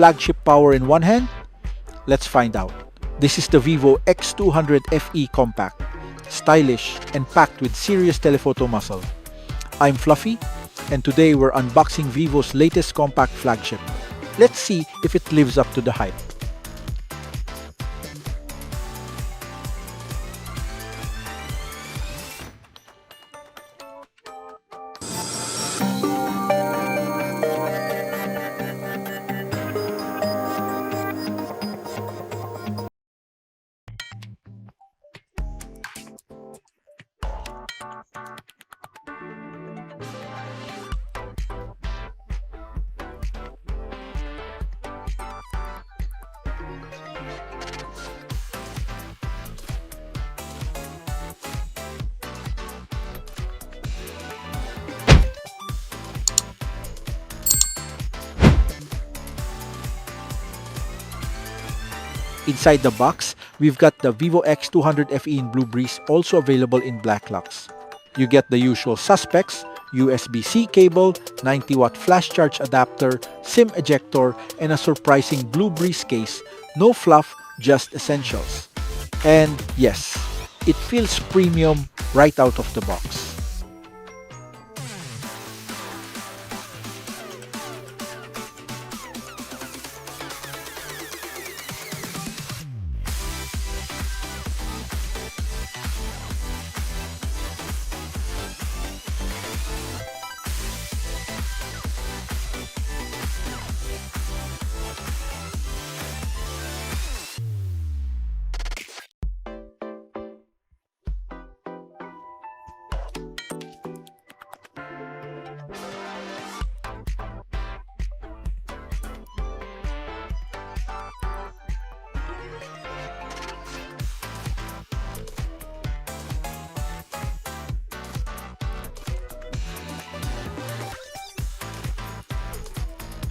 flagship power in one hand? Let's find out. This is the Vivo X200 FE Compact, stylish and packed with serious telephoto muscle. I'm Fluffy, and today we're unboxing Vivo's latest compact flagship. Let's see if it lives up to the hype. Inside the box, we've got the Vivo X200 FE in Blue Breeze, also available in Black Lux. You get the usual suspects: USB-C cable, 90-watt flash charge adapter, SIM ejector, and a surprising Blue Breeze case. No fluff, just essentials. And yes, it feels premium right out of the box.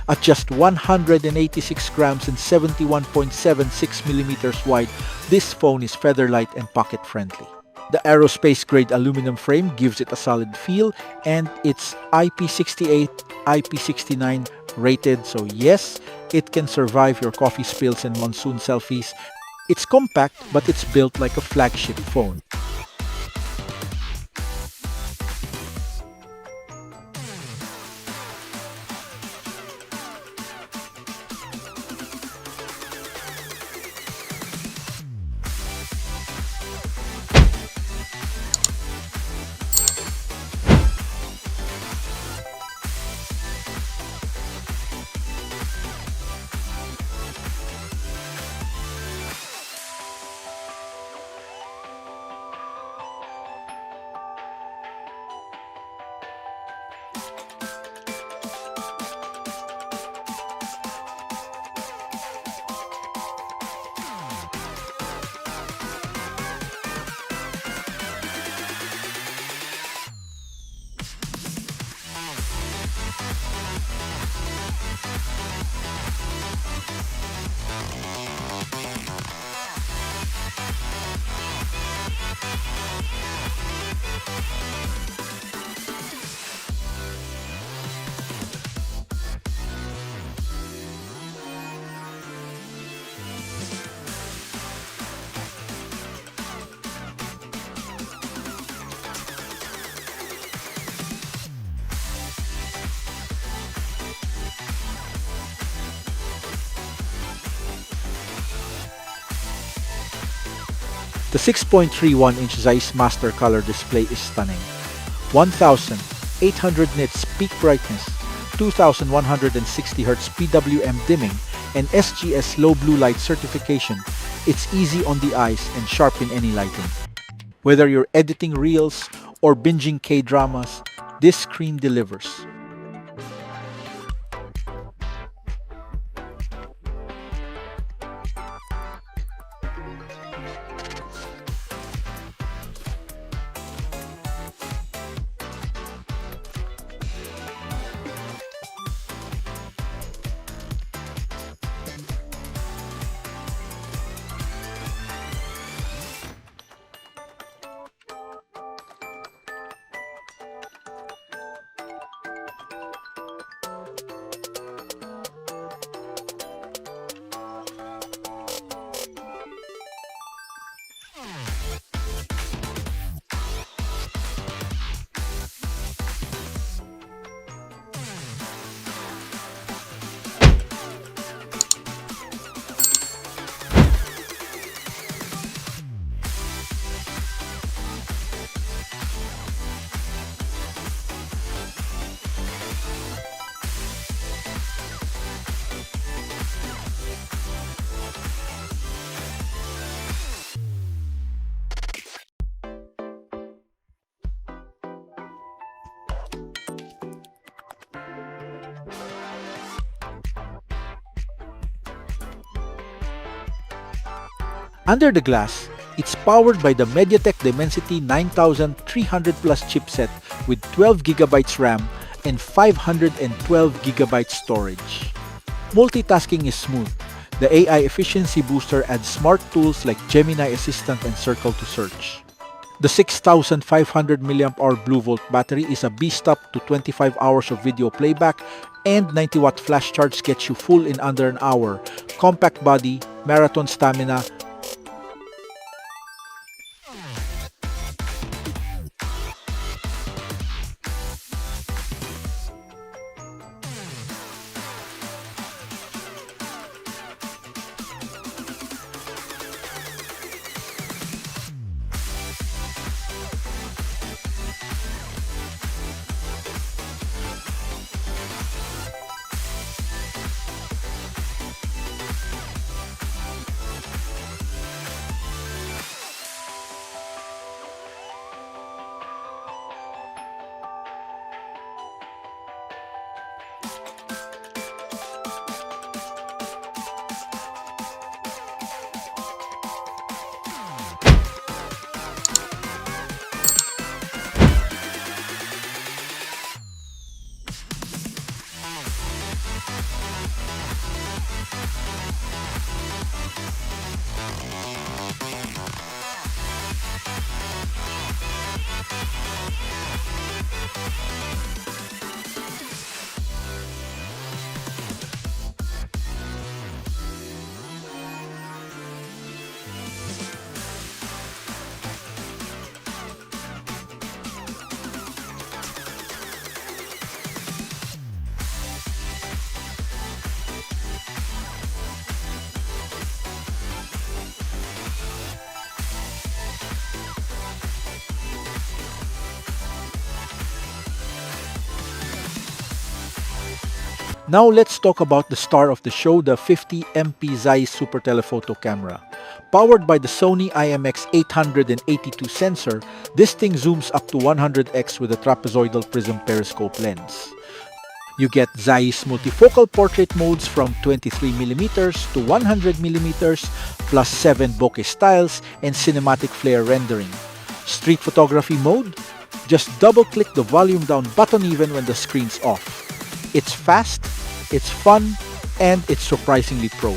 At just 186 grams and 71.76 millimeters wide, this phone is featherlight and pocket-friendly. The aerospace-grade aluminum frame gives it a solid feel, and it's IP68, IP69 rated, so yes, it can survive your coffee spills and monsoon selfies. It's compact, but it's built like a flagship phone. The 6.31-inch ZEISS Master Color Display is stunning. 1,800 nits peak brightness, 2,160 Hz PWM dimming, and SGS low blue light certification. It's easy on the eyes and sharp in any lighting. Whether you're editing reels or binging K-dramas, this screen delivers. Under the glass, it's powered by the MediaTek Dimensity 9300 Plus chipset with 12GB RAM and 512GB storage. Multitasking is smooth. The AI efficiency booster adds smart tools like Gemini Assistant and Circle to search. The 6500 mAh BlueVolt battery is a beast up to 25 hours of video playback, and 90-watt flash charge gets you full in under an hour. Compact body, marathon stamina. Now let's talk about the star of the show, the 50MP ZEISS Super Telephoto Camera. Powered by the Sony IMX882 sensor, this thing zooms up to 100x with a trapezoidal prism periscope lens. You get ZEISS multifocal portrait modes from 23mm to 100mm, plus 7 bokeh styles and cinematic flare rendering. Street photography mode? Just double-click the volume down button even when the screen's off. It's fast, it's fun, and it's surprisingly pro.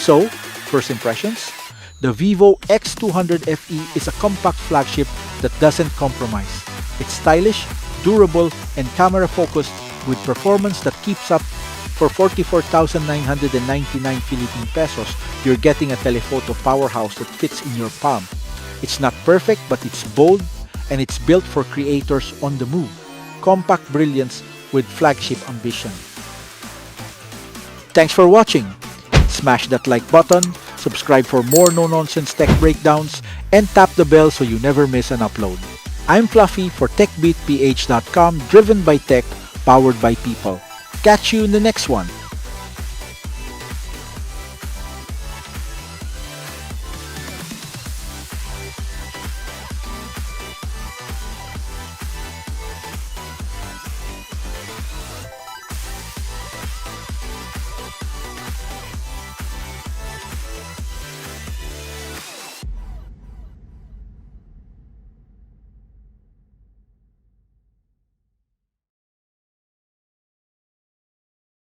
So, first impressions? The Vivo X200FE is a compact flagship that doesn't compromise. It's stylish, durable, and camera-focused with performance that keeps up. For 44,999 Philippine pesos, you're getting a telephoto powerhouse that fits in your palm. It's not perfect, but it's bold, and it's built for creators on the move. Compact brilliance with flagship ambition. Thanks for watching. Smash that like button, subscribe for more no-nonsense tech breakdowns, and tap the bell so you never miss an upload. I'm Fluffy for techbeatph.com, driven by tech, powered by people. Catch you in the next one.